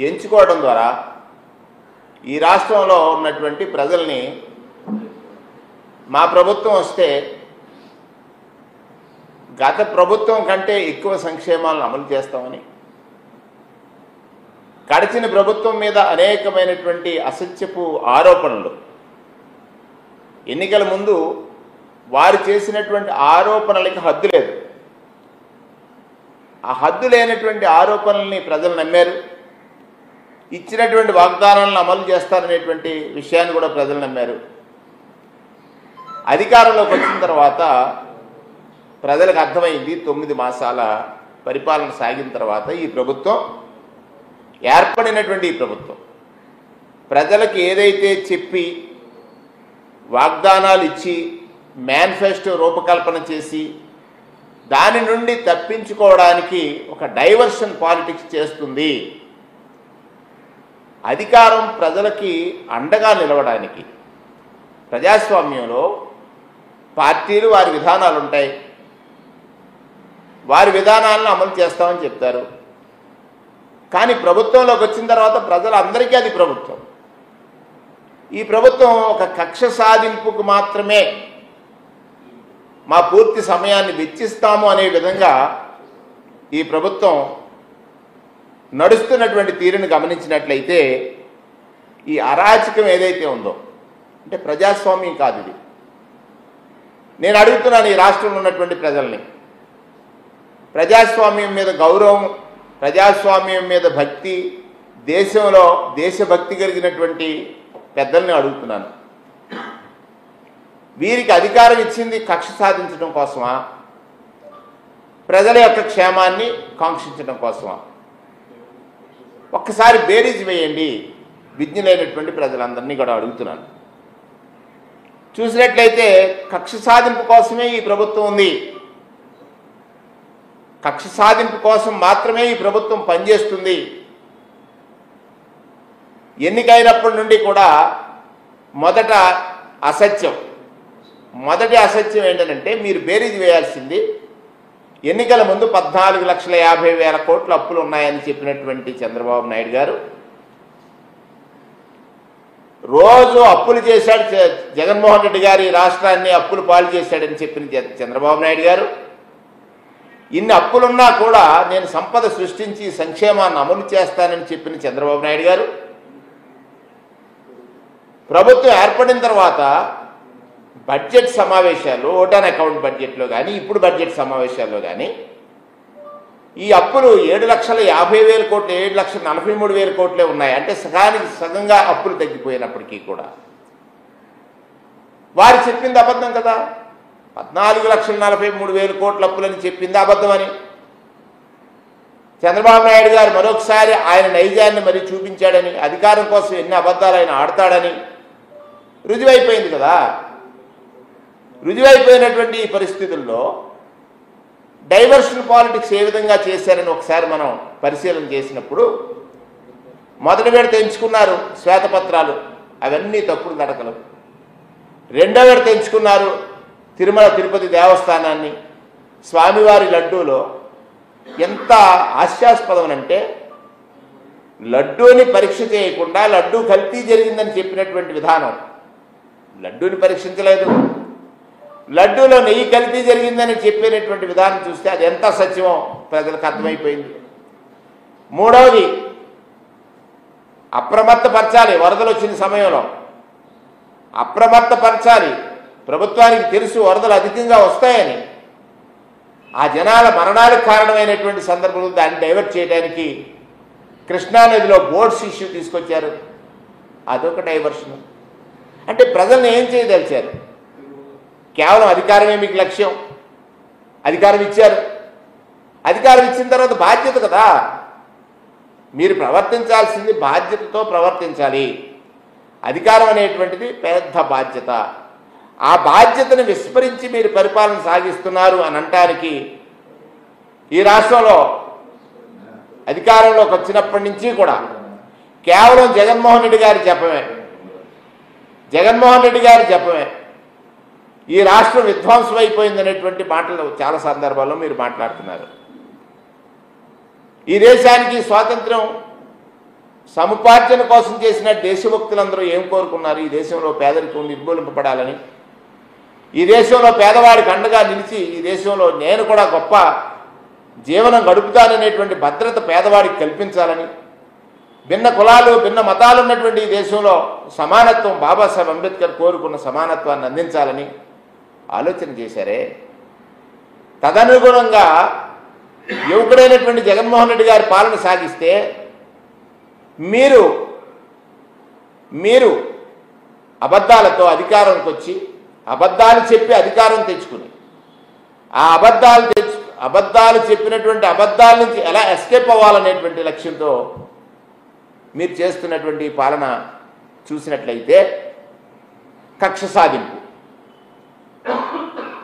ఎంచుకోవడం ద్వారా ఈ రాష్ట్రంలో ఉన్నటువంటి ప్రజల్ని మా ప్రభుత్వం వస్తే గత ప్రభుత్వం కంటే ఎక్కువ సంక్షేమాలను అమలు చేస్తామని, గడిచిన ప్రభుత్వం మీద అనేకమైనటువంటి అసత్యపు ఆరోపణలు, ఎన్నికల ముందు వారు చేసినటువంటి ఆరోపణలకి హద్దు లేదు. ఆ హద్దు లేనటువంటి ఆరోపణల్ని ప్రజలు నమ్మారు. ఇచ్చినటువంటి వాగ్దానాలను అమలు చేస్తారనేటువంటి విషయాన్ని కూడా ప్రజలు నమ్మారు. అధికారంలోకి వచ్చిన తర్వాత ప్రజలకు అర్థమైంది, 9 మాసాల పరిపాలన సాగిన తర్వాత ఈ ప్రభుత్వం, ఏర్పడినటువంటి ఈ ప్రభుత్వం ప్రజలకు ఏదైతే చెప్పి వాగ్దానాలు ఇచ్చి మేనిఫెస్టో రూపకల్పన చేసి దాని నుండి తప్పించుకోవడానికి ఒక డైవర్షన్ పాలిటిక్స్ చేస్తుంది. అధికారం ప్రజలకి అండగా నిలవడానికి, ప్రజాస్వామ్యంలో పార్టీలు వారి విధానాలు ఉంటాయి, వారి విధానాలను అమలు చేస్తామని చెప్తారు. కానీ ప్రభుత్వంలోకి వచ్చిన తర్వాత ప్రజలందరికీ అది ప్రభుత్వం. ఈ ప్రభుత్వం ఒక కక్ష సాధింపుకు మాత్రమే మా పూర్తి సమయాన్ని వెచ్చిస్తాము అనే విధంగా ఈ ప్రభుత్వం నడుస్తున్నటువంటి తీరును గమనించినట్లయితే ఈ అరాచకం ఏదైతే ఉందో, అంటే ప్రజాస్వామ్యం కాదు ఇది. నేను అడుగుతున్నాను ఈ రాష్ట్రంలో ఉన్నటువంటి ప్రజల్ని, ప్రజాస్వామ్యం మీద గౌరవం, ప్రజాస్వామ్యం మీద భక్తి, దేశంలో దేశభక్తి కలిగినటువంటి పెద్దల్ని అడుగుతున్నాను. వీరికి అధికారం ఇచ్చింది కక్ష సాధించడం కోసమా, ప్రజల యొక్క క్షేమాన్ని కాంక్షించడం కోసమా? ఒక్కసారి బేరీజ్ వేయండి విజ్ఞులైనటువంటి ప్రజలందరినీ కూడా అడుగుతున్నాను. చూసినట్లయితే కక్ష సాధింపు కోసమే ఈ ప్రభుత్వం ఉంది. కక్ష సాధింపు కోసం మాత్రమే ఈ ప్రభుత్వం పనిచేస్తుంది. ఎన్నికైనప్పటి నుండి కూడా మొదటి అసత్యం ఏంటంటే, మీరు బేరీజ్ వేయాల్సింది, ఎన్నికల ముందు 14,50,000 కోట్ల అప్పులు ఉన్నాయని చెప్పినటువంటి చంద్రబాబు నాయుడు గారు రోజు అప్పులు చేశాడు. జగన్మోహన్ రెడ్డి గారు ఈ రాష్ట్రాన్ని అప్పులు పాలు చేశాడని చెప్పిన చంద్రబాబు నాయుడు గారు, ఇన్ని అప్పులున్నా కూడా నేను సంపద సృష్టించి సంక్షేమాన్ని అమలు చేస్తానని చెప్పిన చంద్రబాబు నాయుడు గారు, ప్రభుత్వం ఏర్పడిన తర్వాత బడ్జెట్ సమావేశాల్లో, ఓటాన్ అకౌంట్ బడ్జెట్లో కానీ ఇప్పుడు బడ్జెట్ సమావేశాల్లో కానీ ఈ అప్పులు 7,50,000 కోట్లు, 7,43,000 కోట్లే ఉన్నాయి. అంటే సగానికి సగంగా అప్పులు తగ్గిపోయినప్పటికీ కూడా వారు చెప్పింది అబద్ధం కదా. 14,43,000 కోట్ల అప్పులని చెప్పింది అబద్ధమని చంద్రబాబు నాయుడు గారు మరొకసారి ఆయన నైజాన్ని మరి చూపించాడని, అధికారం కోసం ఎన్ని అబద్ధాలు ఆయన ఆడతాడని రుజువైపోయింది కదా. రుజువైపోయినటువంటి ఈ పరిస్థితుల్లో డైవర్షన్ పాలిటిక్స్ ఏ విధంగా చేశారని ఒకసారి మనం పరిశీలన చేసినప్పుడు, మొదటి విడత ఎంచుకున్నారు శ్వేతపత్రాలు, అవన్నీ తప్పుడు నడకలు. రెండో విడత ఎంచుకున్నారు తిరుమల తిరుపతి దేవస్థానాన్ని. స్వామివారి లడ్డూలో ఎంత హాస్యాస్పదం అంటే, లడ్డూని పరీక్ష చేయకుండా లడ్డూ కల్తీ జరిగిందని చెప్పినటువంటి విధానం. లడ్డూని పరీక్షించలేదు, లడ్డూలో నెయ్యి కల్తీ జరిగిందని చెప్పినటువంటి విధానం చూస్తే అది ఎంత సత్యమో ప్రజలకు అర్థమైపోయింది. మూడవది, అప్రమత్తపరచాలి. వరదలు వచ్చిన సమయంలో అప్రమత్తపరచాలి. ప్రభుత్వానికి తెలుసు వరదలు అధికంగా వస్తాయని. ఆ జనాల మరణాలకు కారణమైనటువంటి సందర్భంలో దాన్ని డైవర్ట్ చేయడానికి కృష్ణానదిలో బోట్స్ ఇష్యూ తీసుకొచ్చారు. అదొక డైవర్షన్. అంటే ప్రజల్ని ఏం చేయదలిచారు? కేవలం అధికారమే మీకు లక్ష్యం. అధికారం ఇచ్చారు, అధికారం ఇచ్చిన తర్వాత బాధ్యత కదా. మీరు ప్రవర్తించాల్సింది బాధ్యతతో ప్రవర్తించాలి. అధికారం అనేటువంటిది పెద్ద బాధ్యత. ఆ బాధ్యతను విస్మరించి మీరు పరిపాలన సాగిస్తున్నారు అని అనటానికి, ఈ రాష్ట్రంలో అధికారంలోకి వచ్చినప్పటి నుంచి కూడా కేవలం జగన్మోహన్ రెడ్డి గారి చెప్పమే ఈ రాష్ట్రం విధ్వంసం అయిపోయిందనేటువంటి మాటలు చాలా సందర్భాల్లో మీరు మాట్లాడుతున్నారు. ఈ దేశానికి స్వాతంత్రం సముపార్జన కోసం చేసిన దేశభక్తులందరూ ఏం కోరుకున్నారు? ఈ దేశంలో పేదరికం నిర్మూలింపబడాలని, ఈ దేశంలో పేదవాడికి అండగా నిలిచి ఈ దేశంలో నేను కూడా గొప్ప జీవనం గడుపుతాననేటువంటి భద్రత పేదవాడికి కల్పించాలని, భిన్న కులాలు భిన్న మతాలు ఉన్నటువంటి ఈ దేశంలో సమానత్వం, బాబాసాహెబ్ అంబేద్కర్ కోరుకున్న సమానత్వాన్ని అందించాలని ఆలోచన చేశారే. తదనుగుణంగా యువకుడైనటువంటి జగన్మోహన్ రెడ్డి గారి పాలన సాగిస్తే మీరు అబద్ధాలతో అధికారంకి వచ్చి అబద్ధాలు చెప్పి అధికారం తెచ్చుకుని ఆ అబద్ధాలు చెప్పినటువంటి అబద్ధాల నుంచి ఎలా ఎస్కేప్ అవ్వాలనేటువంటి లక్ష్యంతో మీరు చేస్తున్నటువంటి పాలన చూసినట్లయితే కక్ష సాధింపు.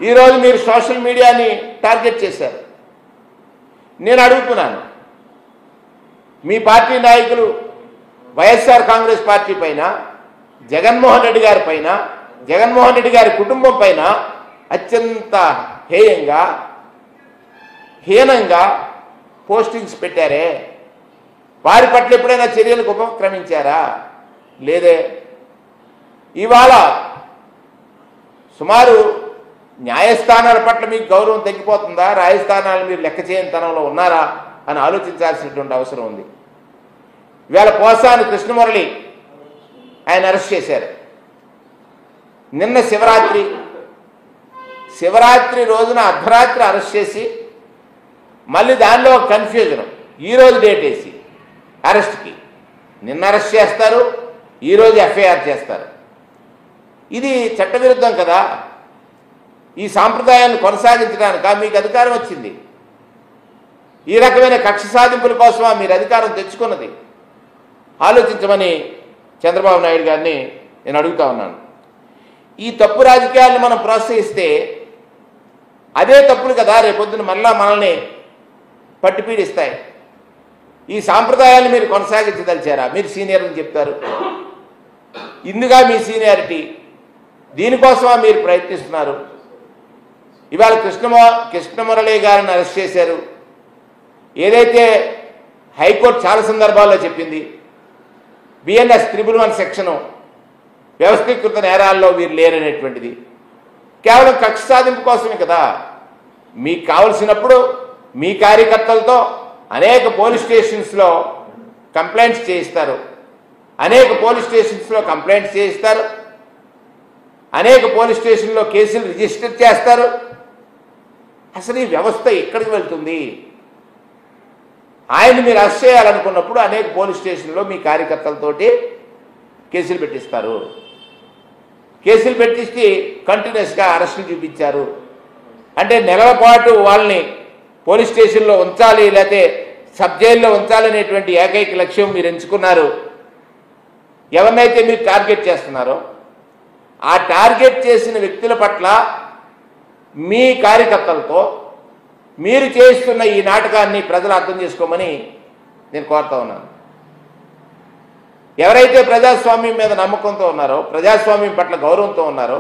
ఈరోజు మీరు సోషల్ మీడియాని టార్గెట్ చేశారు. నేను అడుగుతున్నాను, మీ పార్టీ నాయకులు వైఎస్ఆర్ కాంగ్రెస్ పార్టీ పైన, జగన్మోహన్ రెడ్డి గారి పైన, జగన్మోహన్ రెడ్డి గారి కుటుంబం పైన అత్యంత హీనంగా పోస్టింగ్స్ పెట్టారే, వారి పట్ల ఎప్పుడైనా చర్యలకు ఉపక్రమించారా? లేదే. ఇవాళ సుమారు న్యాయస్థానాల పట్ల మీకు గౌరవం తగ్గిపోతుందా? న్యాయస్థానాలు మీరు లెక్క చేయని తనంలో ఉన్నారా అని ఆలోచించాల్సినటువంటి అవసరం ఉంది. ఇవాళ పోసాని కృష్ణమురళి ఆయన అరెస్ట్ చేశారు. నిన్న శివరాత్రి రోజున అర్ధరాత్రి అరెస్ట్ చేసి మళ్ళీ దానిలో కన్ఫ్యూజన్, ఈరోజు డేట్ వేసి అరెస్ట్కి నిన్న అరెస్ట్ చేస్తారు, ఈరోజు ఎఫ్ఐఆర్ చేస్తారు. ఇది చట్టవిరుద్ధం కదా. ఈ సాంప్రదాయాన్ని కొనసాగించడానిక మీకు అధికారం వచ్చింది? ఈ రకమైన కక్ష సాధింపుల కోసమా మీరు అధికారం తెచ్చుకున్నది? ఆలోచించమని చంద్రబాబు నాయుడు గారిని నేను అడుగుతా ఉన్నాను. ఈ తప్పు రాజకీయాలను మనం ప్రోత్సహిస్తే అదే తప్పులు కదా రేపొద్దున మళ్ళా మనల్ని పట్టిపీడిస్తాయి. ఈ సాంప్రదాయాన్ని మీరు కొనసాగించదలిచారా? మీరు సీనియర్ అని చెప్తారు, ఇందుగా మీ సీనియారిటీ, దీనికోసమా మీరు ప్రయత్నిస్తున్నారు? ఇవాళ కృష్ణమురళి గారిని అరెస్ట్ చేశారు. ఏదైతే హైకోర్టు చాలా సందర్భాల్లో చెప్పింది, బిఎన్ఎస్ 111 సెక్షను వ్యవస్థీకృత నేరాల్లో వీరు లేరనేటువంటిది కేవలం కక్ష సాధింపు కోసమే కదా. మీకు కావలసినప్పుడు మీ కార్యకర్తలతో అనేక పోలీస్ స్టేషన్స్లో కంప్లైంట్స్ చేయిస్తారు, అనేక పోలీస్ స్టేషన్లో కేసులు రిజిస్టర్ చేస్తారు. అసలు ఈ వ్యవస్థ ఎక్కడికి వెళ్తుంది? ఆయన మీరు అరెస్ట్ చేయాలనుకున్నప్పుడు అనేక పోలీస్ స్టేషన్లో మీ కార్యకర్తలతోటి కేసులు పెట్టిస్తారు. కేసులు పెట్టించి కంటిన్యూస్గా అరెస్టులు చూపించారు. అంటే నెలల పాటు వాళ్ళని పోలీస్ స్టేషన్లో ఉంచాలి, లేకపోతే సబ్ జైల్లో ఉంచాలనేటువంటి ఏకైక లక్ష్యం మీరు ఎంచుకున్నారు. ఎవరినైతే మీరు టార్గెట్ చేస్తున్నారో ఆ టార్గెట్ చేసిన వ్యక్తుల పట్ల మీ కార్యకర్తలతో మీరు చేస్తున్న ఈ నాటకాన్ని ప్రజలు అర్థం చేసుకోమని నేను కోరుతా ఉన్నాను. ఎవరైతే ప్రజాస్వామ్యం మీద నమ్మకంతో ఉన్నారో, ప్రజాస్వామ్యం పట్ల గౌరవంతో ఉన్నారో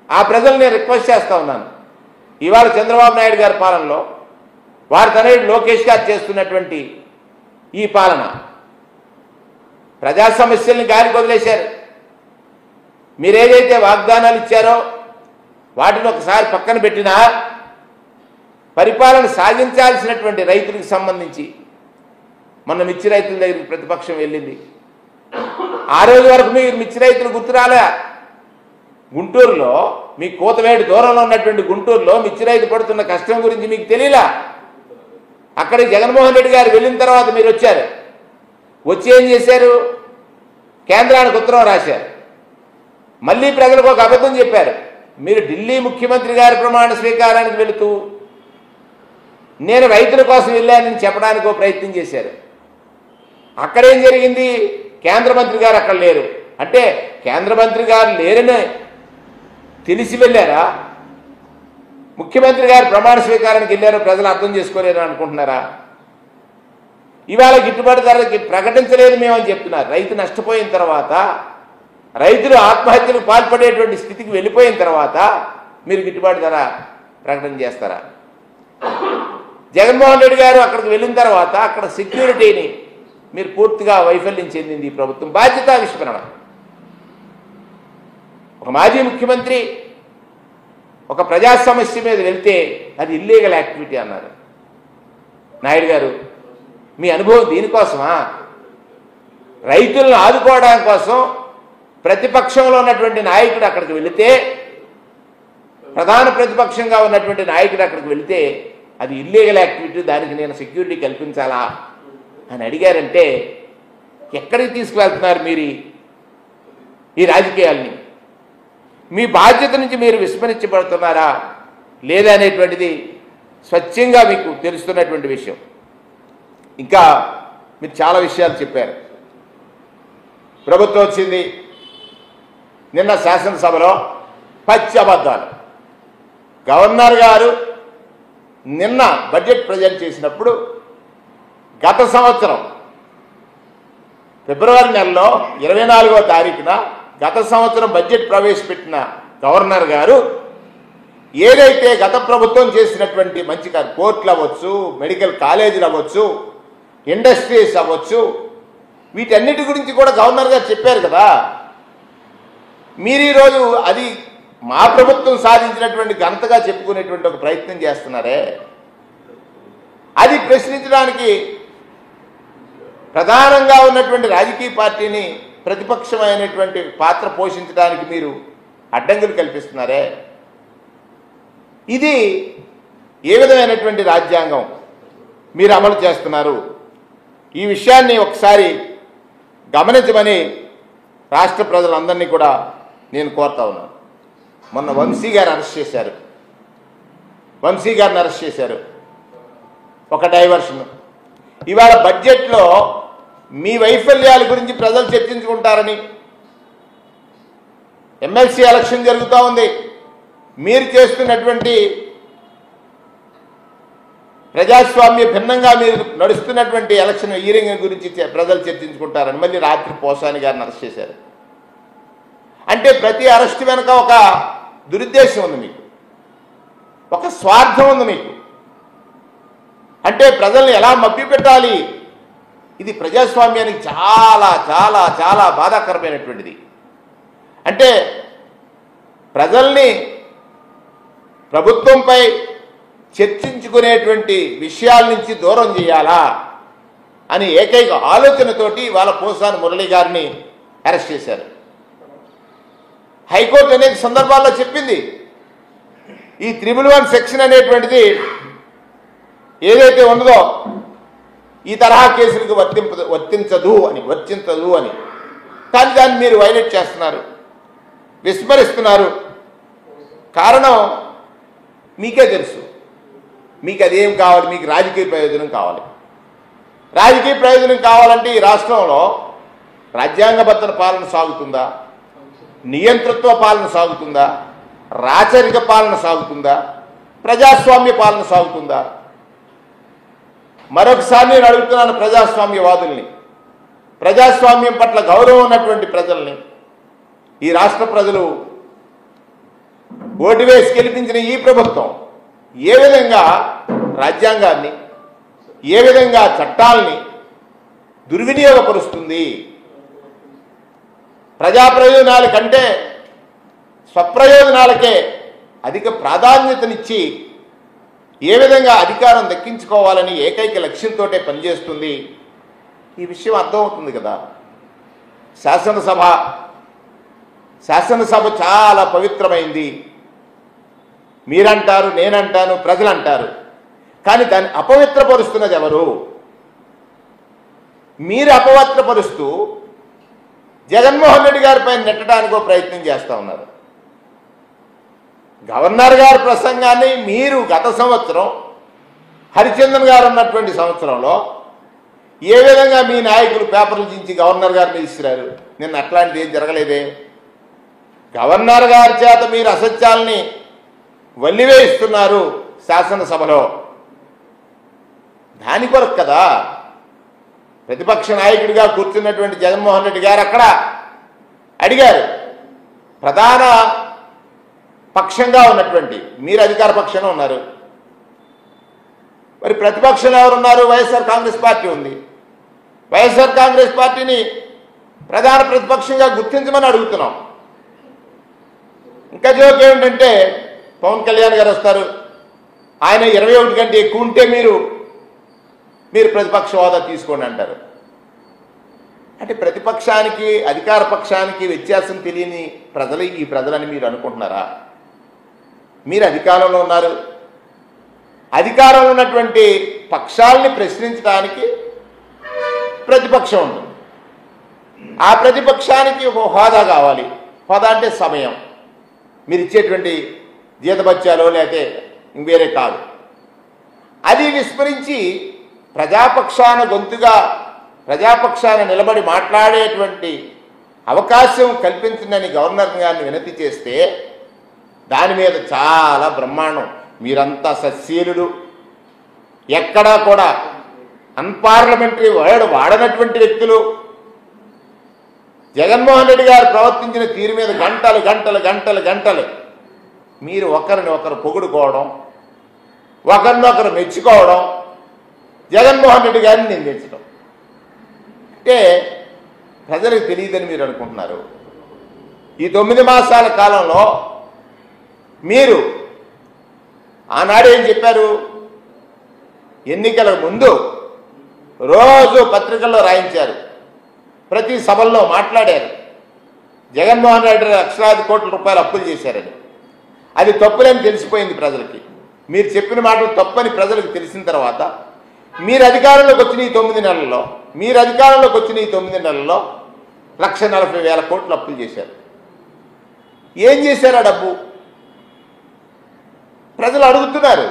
ఆ ప్రజలు నేను రిక్వెస్ట్ చేస్తూ ఉన్నాను. ఇవాళ చంద్రబాబు నాయుడు గారి పాలనలో వారి తనయుడు లోకేష్ గారు చేస్తున్నటువంటి ఈ పాలన ప్రజా సమస్యల్ని గాలికి వదిలేశారు. మీరేదైతే వాగ్దానాలు ఇచ్చారో వాటిని ఒకసారి పక్కన పెట్టినా పరిపాలన సాగించాల్సినటువంటి రైతులకు సంబంధించి మొన్న మిర్చి రైతుల దగ్గరికి ప్రతిపక్షం వెళ్ళింది. ఆ రోజు వరకు మీరు మిర్చి రైతులు గుర్తురాలే. గుంటూరులో మీ కోతవేడు దూరంలో ఉన్నటువంటి గుంటూరులో మిర్చి రైతు పడుతున్న కష్టం గురించి మీకు తెలియలా. అక్కడికి జగన్మోహన్ రెడ్డి గారు వెళ్ళిన తర్వాత మీరు వచ్చారు. వచ్చి ఏం చేశారు? కేంద్రానికి ఉత్తరం రాశారు. మళ్ళీ ప్రజలకు ఒక అబద్ధం చెప్పారు. మీరు ఢిల్లీ ముఖ్యమంత్రి గారి ప్రమాణ స్వీకారానికి వెళుతూ నేను రైతుల కోసం వెళ్ళానని చెప్పడానికి ఒక ప్రయత్నం చేశారు. అక్కడేం జరిగింది? కేంద్ర మంత్రి గారు అక్కడ లేరు. అంటే కేంద్ర మంత్రి గారు లేరని తెలిసి వెళ్ళారా? ముఖ్యమంత్రి గారు ప్రమాణ స్వీకారానికి వెళ్ళారో ప్రజలు అర్థం చేసుకోలేరు అనుకుంటున్నారా? ఇవాళ గిట్టుబాటు ధరకి ప్రకటించలేదు మేమని చెప్తున్నారు. రైతు నష్టపోయిన తర్వాత, రైతులు ఆత్మహత్యలకు పాల్పడేటువంటి స్థితికి వెళ్ళిపోయిన తర్వాత మీరు గిట్టుబాటు ధర ప్రకటన చేస్తారా? జగన్మోహన్ రెడ్డి గారు అక్కడికి వెళ్ళిన తర్వాత అక్కడ సెక్యూరిటీని మీరు పూర్తిగా వైఫల్యం చెందింది ఈ ప్రభుత్వం. బాధ్యతా విస్మరణ. ఒక మాజీ ముఖ్యమంత్రి ఒక ప్రజా సమస్య మీద వెళ్తే అది ఇల్లీగల్ యాక్టివిటీ అన్నారు. నాయుడు గారు, మీ అనుభవం దీనికోసమా? రైతులను ఆదుకోవడం కోసం ప్రతిపక్షంలో ఉన్నటువంటి నాయకుడు అక్కడికి వెళితే, ప్రధాన ప్రతిపక్షంగా ఉన్నటువంటి నాయకుడు అక్కడికి వెళితే అది ఇల్లీగల్ యాక్టివిటీ, దానికి నేను సెక్యూరిటీ కల్పించాలా అని అడిగారంటే ఎక్కడికి తీసుకువెళ్తున్నారు మీరు ఈ రాజకీయాల్ని? మీ బాధ్యత నుంచి మీరు విస్మరించబడుతున్నారా లేదా అనేటువంటిది స్వచ్ఛంగా మీకు తెలుస్తున్నటువంటి విషయం. ఇంకా మీరు చాలా విషయాలు చెప్పారు. ప్రభుత్వం వచ్చింది, నిన్న శాసనసభలో పచ్చి అబద్ధాలు. గవర్నర్ గారు నిన్న బడ్జెట్ ప్రజెంట్ చేసినప్పుడు గత సంవత్సరం ఫిబ్రవరి నెలలో 24వ తారీఖున గత సంవత్సరం బడ్జెట్ ప్రవేశపెట్టిన గవర్నర్ గారు ఏదైతే గత ప్రభుత్వం చేసినటువంటి మంచి కోర్టులు అవ్వచ్చు, మెడికల్ కాలేజీలు అవ్వచ్చు, ఇండస్ట్రీస్ అవ్వచ్చు, వీటన్నిటి గురించి కూడా గవర్నర్ గారు చెప్పారు కదా. మీరు ఈరోజు అది మా ప్రభుత్వం సాధించినటువంటి ఘనతగా చెప్పుకునేటువంటి ఒక ప్రయత్నం చేస్తున్నారే, అది ప్రశ్నించడానికి ప్రధానంగా ఉన్నటువంటి రాజకీయ పార్టీని ప్రతిపక్షమైనటువంటి పాత్ర పోషించడానికి మీరు అడ్డంకులు కల్పిస్తున్నారే, ఇది ఏ విధమైనటువంటి రాజ్యాంగం మీరు అమలు చేస్తున్నారు? ఈ విషయాన్ని ఒకసారి గమనించమని రాష్ట్ర ప్రజలందరినీ కూడా నేను కోరుతా ఉన్నాను. మొన్న వంశీ గారిని అరెస్ట్ చేశారు. ఒక డైవర్షన్. ఇవాళ బడ్జెట్లో మీ వైఫల్యాల గురించి ప్రజలు చర్చించుకుంటారని ఎమ్మెల్సీ ఎలక్షన్ జరుగుతూ ఉంది. మీరు చేస్తున్నటువంటి ప్రజాస్వామ్య భిన్నంగా మీరు నడుస్తున్నటువంటి ఎలక్షన్ హీరింగ్ గురించి ప్రజలు చర్చించుకుంటారని మళ్ళీ రాత్రి పోసాని గారిని అరెస్ట్ చేశారు. అంటే ప్రతి అరెస్ట్ వెనుక ఒక దురుద్దేశం ఉంది మీకు, ఒక స్వార్థం ఉంది మీకు. అంటే ప్రజల్ని ఎలా మభ్యపెట్టాలి, ఇది ప్రజాస్వామ్యానికి చాలా చాలా చాలా బాధాకరమైనటువంటిది. అంటే ప్రజల్ని ప్రభుత్వంపై చర్చించుకునేటువంటి విషయాల నుంచి దూరం చేయాలా అని ఏకైక ఆలోచనతోటి వాళ్ళ పోసాని మురళి గారిని అరెస్ట్ చేశారు. హైకోర్టు అనేక సందర్భాల్లో చెప్పింది, ఈ 311 సెక్షన్ అనేటువంటిది ఏదైతే ఉన్నదో ఈ తరహా కేసులకు వర్తించదు అని. కానీ దాన్ని మీరు వైలేట్ చేస్తున్నారు, విస్మరిస్తున్నారు. కారణం మీకే తెలుసు. మీకు అదేం కావాలి? మీకు రాజకీయ ప్రయోజనం కావాలి. రాజకీయ ప్రయోజనం కావాలంటే ఈ రాష్ట్రంలో రాజ్యాంగబద్ధ పాలన సాగుతుందా, నియంతృత్వ పాలన సాగుతుందా, రాచరిక పాలన సాగుతుందా, ప్రజాస్వామ్య పాలన సాగుతుందా? మరొకసారి నేను అడుగుతున్నాను ప్రజాస్వామ్యవాదుల్ని, ప్రజాస్వామ్యం పట్ల గౌరవం ఉన్నటువంటి ప్రజల్ని, ఈ రాష్ట్ర ప్రజలు ఓటు వేసి గెలిపించిన ఈ ప్రభుత్వం ఏ విధంగా రాజ్యాంగాన్ని, ఏ విధంగా చట్టాలని దుర్వినియోగపరుస్తుంది? ప్రజా ప్రయోజనాల కంటే స్వప్రయోజనాలకే అధిక ప్రాధాన్యతనిచ్చి ఏ విధంగా అధికారం దక్కించుకోవాలని ఏకైక లక్ష్యంతో పనిచేస్తుంది. ఈ విషయం అర్థమవుతుంది కదా. శాసనసభ చాలా పవిత్రమైంది మీరంటారు, నేనంటాను, ప్రజలు అంటారు. కానీ దాన్ని అపవిత్రపరుస్తున్నది ఎవరు? మీరు అపవిత్రపరుస్తూ జగన్మోహన్ రెడ్డి గారిపై నెట్టడానికో ప్రయత్నం చేస్తూ ఉన్నారు. గవర్నర్ గారి ప్రసంగాన్ని మీరు గత సంవత్సరం హరిచందన్ గారు ఉన్నటువంటి సంవత్సరంలో ఏ విధంగా మీ నాయకులు పేపర్లు చించి గవర్నర్ గారు మీద ఇస్తున్నారు? నిన్న అట్లాంటిది ఏం జరగలేదే. గవర్నర్ గారి చేత మీరు అసత్యాలని వల్లివేయిస్తున్నారు శాసనసభలో. దాని కొరకు కదా ప్రతిపక్ష నాయకుడిగా కూర్చున్నటువంటి జగన్మోహన్ రెడ్డి గారు అక్కడ అడిగారు. ప్రధాన పక్షంగా ఉన్నటువంటి మీరు అధికార పక్షంలో ఉన్నారు, మరి ప్రతిపక్షంలో ఎవరున్నారు? వైఎస్ఆర్ కాంగ్రెస్ పార్టీ ఉంది. వైఎస్ఆర్ కాంగ్రెస్ పార్టీని ప్రధాన ప్రతిపక్షంగా గుర్తించమని అడుగుతున్నాం. ఇంకా జోక్ ఏమిటంటే పవన్ కళ్యాణ్ గారు వస్తారు, ఆయన 21 కంటే ఎక్కువ ఉంటే మీరు ప్రతిపక్ష హోదా తీసుకోండి అంటారు. అంటే ప్రతిపక్షానికి అధికార పక్షానికి వ్యత్యాసం తెలియని ఈ ప్రజలని మీరు అనుకుంటున్నారా? మీరు అధికారంలో ఉన్నారు. అధికారంలో ఉన్నటువంటి పక్షాలని ప్రశ్నించడానికి ప్రతిపక్షం ఉంటుంది. ఆ ప్రతిపక్షానికి ఒక హోదా కావాలి. హోదా అంటే సమయం, మీరు ఇచ్చేటువంటి జీతభత్యాలు లేకపోతే వేరే కాదు. అది విస్మరించి ప్రజాపక్షాన గొంతుగా ప్రజాపక్షాన నిలబడి మాట్లాడేటువంటి అవకాశం కల్పించిందని గవర్నర్ గారిని వినతి చేస్తే దాని మీద చాలా బ్రహ్మాండం. మీరంతా సస్యలుడు, ఎక్కడా కూడా అన్పార్లమెంటరీ వర్డ్ వాడనటువంటి వ్యక్తులు. జగన్మోహన్ రెడ్డి గారు ప్రవర్తించిన తీరు మీద గంటలు గంటలు గంటలు గంటలు మీరు ఒకరిని ఒకరు పొగుడుకోవడం, ఒకరినొకరు మెచ్చుకోవడం, జగన్మోహన్ రెడ్డి గారిని నిందించడం. అంటే ప్రజలకు తెలియదని మీరు అనుకుంటున్నారు. ఈ 9 మాసాల కాలంలో మీరు ఆనాడు ఏం చెప్పారు? ఎన్నికల ముందు రోజు పత్రికల్లో రాయించారు, ప్రతి సభల్లో మాట్లాడారు. జగన్మోహన్ రెడ్డి లక్షలాది కోట్ల రూపాయలు అప్పులు చేశారని. అది తప్పులేని తెలిసిపోయింది ప్రజలకి. మీరు చెప్పిన మాటలు తప్పని ప్రజలకు తెలిసిన తర్వాత మీరు అధికారంలోకి వచ్చిన ఈ 9 నెలల్లో 1,40,000 కోట్లు అప్పులు చేశారు. ఏం చేశారు ఆ డబ్బు? ప్రజలు అడుగుతున్నారు.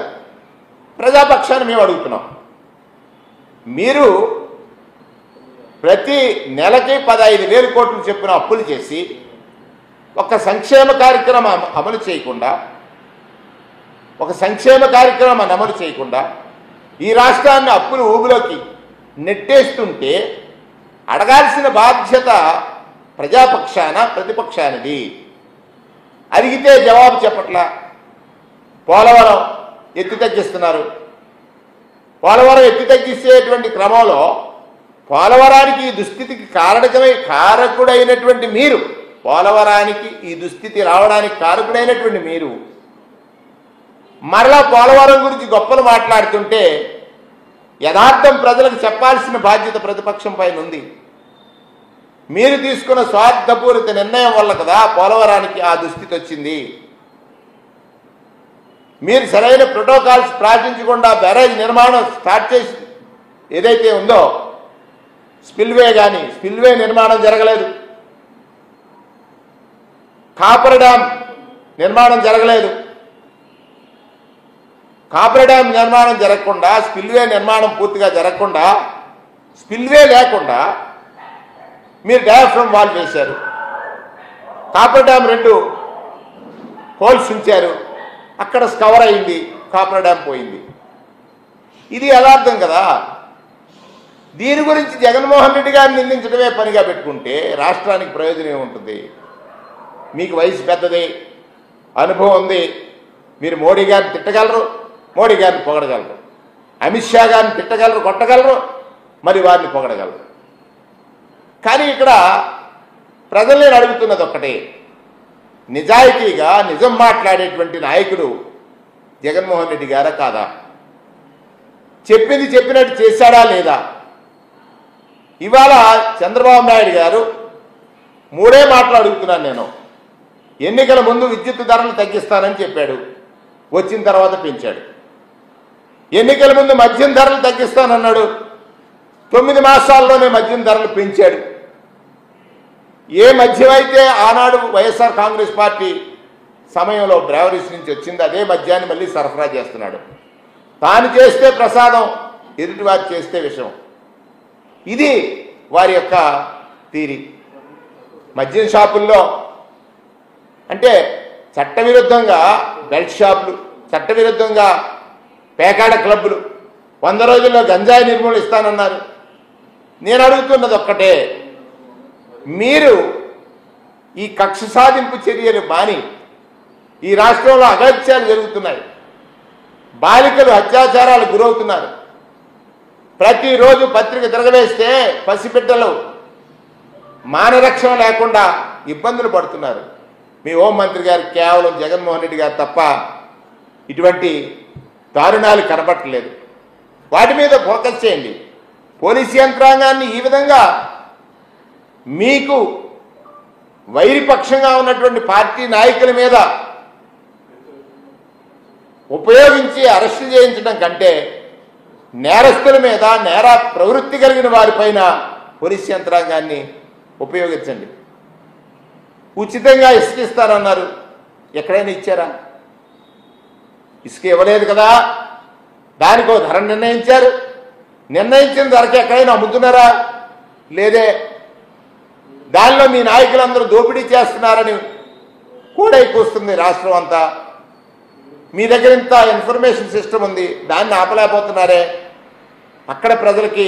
ప్రజాపక్షాన్ని మేము అడుగుతున్నాం. మీరు ప్రతి నెలకి 15,000 కోట్లు చెప్పిన అప్పులు చేసి ఒక సంక్షేమ కార్యక్రమం అమలు చేయకుండా ఈ రాష్ట్రాన్ని అప్పులు ఊబిలోకి నెట్టేస్తుంటే అడగాల్సిన బాధ్యత ప్రజాపక్షాన ప్రతిపక్షానిది. అడిగితే జవాబు చెప్పట్లా. పోలవరం ఎత్తి తగ్గిస్తున్నారు. పోలవరం ఎత్తి తగ్గించేటువంటి క్రమంలో పోలవరానికి ఈ దుస్థితికి కారకుడైనటువంటి మీరు, పోలవరానికి ఈ దుస్థితి రావడానికి కారకుడైనటువంటి మీరు మరలా పోలవరం గురించి గొప్పలు మాట్లాడుతుంటే యథార్థం ప్రజలకు చెప్పాల్సిన బాధ్యత ప్రతిపక్షం పైన ఉంది. మీరు తీసుకున్న స్వార్థపూరిత నిర్ణయం వల్ల కదా పోలవరానికి ఆ దుస్థితి వచ్చింది. మీరు సరైన ప్రోటోకాల్స్ పాటించకుండా బ్యారేజ్ నిర్మాణం స్టార్ట్ చేసి ఏదైతే ఉందో స్పిల్వే నిర్మాణం జరగలేదు. కాపర్ డ్యామ్ నిర్మాణం జరగలేదు. కాపర్ డ్యామ్ నిర్మాణం జరగకుండా, స్పిల్వే నిర్మాణం పూర్తిగా జరగకుండా, స్పిల్వే లేకుండా మీరు డయాఫ్రమ్ వాల్ వేశారు. కాపర్ డ్యామ్ 2 హోల్స్ ఉంచారు. అక్కడ స్కవర్ అయింది, కాపర్ డ్యామ్ పోయింది. ఇది యథార్థం కదా. దీని గురించి జగన్మోహన్ రెడ్డి గారిని నిందించడమే పనిగా పెట్టుకుంటే రాష్ట్రానికి ప్రయోజనం ఏముంటుంది? మీకు వయసు పెద్దది, అనుభవం ఉంది. మీరు మోడీ గారిని తిట్టగలరు, మోడీ గారిని పొగడగలరు. అమిత్ షా గారిని తిట్టగలరు, కొట్టగలరు, మరి వారిని పొగడగలరు. కానీ ఇక్కడ ప్రజల్ని అడుగుతున్నది ఒక్కటే, నిజాయితీగా నిజం మాట్లాడేటువంటి నాయకుడు జగన్మోహన్ రెడ్డి గారా కాదా? చెప్పింది చెప్పినట్టు చేశాడా లేదా? ఇవాళ చంద్రబాబు నాయుడు గారు 3 మాటలు అడుగుతున్నాను నేను. ఎన్నికల ముందు విద్యుత్ ధరలు తగ్గిస్తానని చెప్పాడు, వచ్చిన తర్వాత పెంచాడు. ఎన్నికల ముందు మద్యం ధరలు తగ్గిస్తానన్నాడు, 9 మాసాల్లోనే మద్యం ధరలు పెంచాడు. ఏ మద్యం అయితే ఆనాడు వైఎస్ఆర్ కాంగ్రెస్ పార్టీ సమయంలో బ్రావరీస్ నుంచి వచ్చింది, అదే మద్యాన్ని మళ్ళీ సరఫరా చేస్తున్నాడు. తాను చేస్తే ప్రసాదం, ఎదుటివారు చేస్తే విషం. ఇది వారి యొక్క థీరీ. మద్యం షాపుల్లో అంటే చట్టవిరుద్ధంగా బెల్ట్ షాపులు, చట్టవిరుద్ధంగా పేకాడ క్లబ్బులు, 100 రోజుల్లో గంజాయి నిర్మూలన ఇస్తానన్నారు. నేను అడుగుతున్నది ఒక్కటే, మీరు ఈ కక్ష సాధింపు చర్యలు మాని, ఈ రాష్ట్రంలో అగత్యాలు జరుగుతున్నాయి, బాలికలు అత్యాచారాలు గురవుతున్నారు. ప్రతిరోజు పత్రిక తిరగవేస్తే పసిబిడ్డలు మానరక్షణ లేకుండా ఇబ్బందులు పడుతున్నారు. మీ హోంమంత్రి గారు కేవలం జగన్మోహన్ రెడ్డి గారు తప్ప ఇటువంటి దారుణాలు కనబట్టలేదు. వాటి మీద ఫోకస్ చేయండి. పోలీసు యంత్రాంగాన్ని ఈ విధంగా మీకు వైరిపక్షంగా ఉన్నటువంటి పార్టీ నాయకుల మీద ఉపయోగించి అరెస్టు చేయించడం కంటే నేరస్తుల మీద నేర ప్రవృత్తి కలిగిన వారిపైన పోలీసు యంత్రాంగాన్ని ఉపయోగించండి. ఉచితంగా ఇసుక ఇస్తారన్నారు, ఎక్కడైనా ఇచ్చారా? ఇసుక ఇవ్వలేదు కదా. దానికి ఒక ధర నిర్ణయించారు. నిర్ణయించిన ధరకి ఎక్కడైనా అమ్ముతున్నారా? లేదే. దానిలో మీ నాయకులందరూ దోపిడీ చేస్తున్నారని కూడా ఎక్కువస్తుంది రాష్ట్రం అంతా. మీ దగ్గర ఇంత ఇన్ఫర్మేషన్ సిస్టమ్ ఉంది, దాన్ని ఆపలేకపోతున్నారే. అక్కడ ప్రజలకి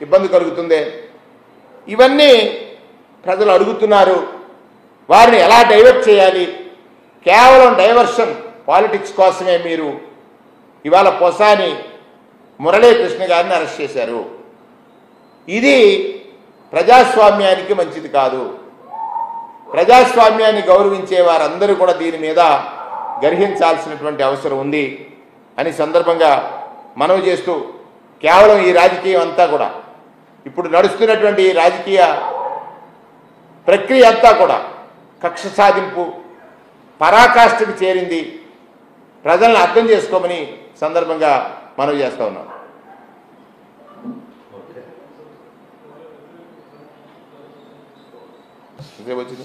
ఇబ్బంది కలుగుతుంది. ఇవన్నీ ప్రజలు అడుగుతున్నారు. వారిని ఎలా డైవర్ట్ చేయాలి? కేవలం డైవర్షన్ పాలిటిక్స్ కోసమే మీరు ఇవాళ పొసాని మురళీకృష్ణ గారిని అరెస్ట్ చేశారు. ఇది ప్రజాస్వామ్యానికి మంచిది కాదు. ప్రజాస్వామ్యాన్ని గౌరవించే వారందరూ కూడా దీని మీద గ్రహించాల్సినటువంటి అవసరం ఉంది అని సందర్భంగా మనవి చేస్తూ, కేవలం ఈ రాజకీయం అంతా కూడా ఇప్పుడు నడుస్తున్నటువంటి ఈ రాజకీయ ప్రక్రియ అంతా కూడా కక్ష సాధింపు పరాకాష్ఠకు చేరింది. ప్రజలను అర్థం చేసుకోమని సందర్భంగా మనవి చేస్తూ ఉన్నాం. వచ్చింది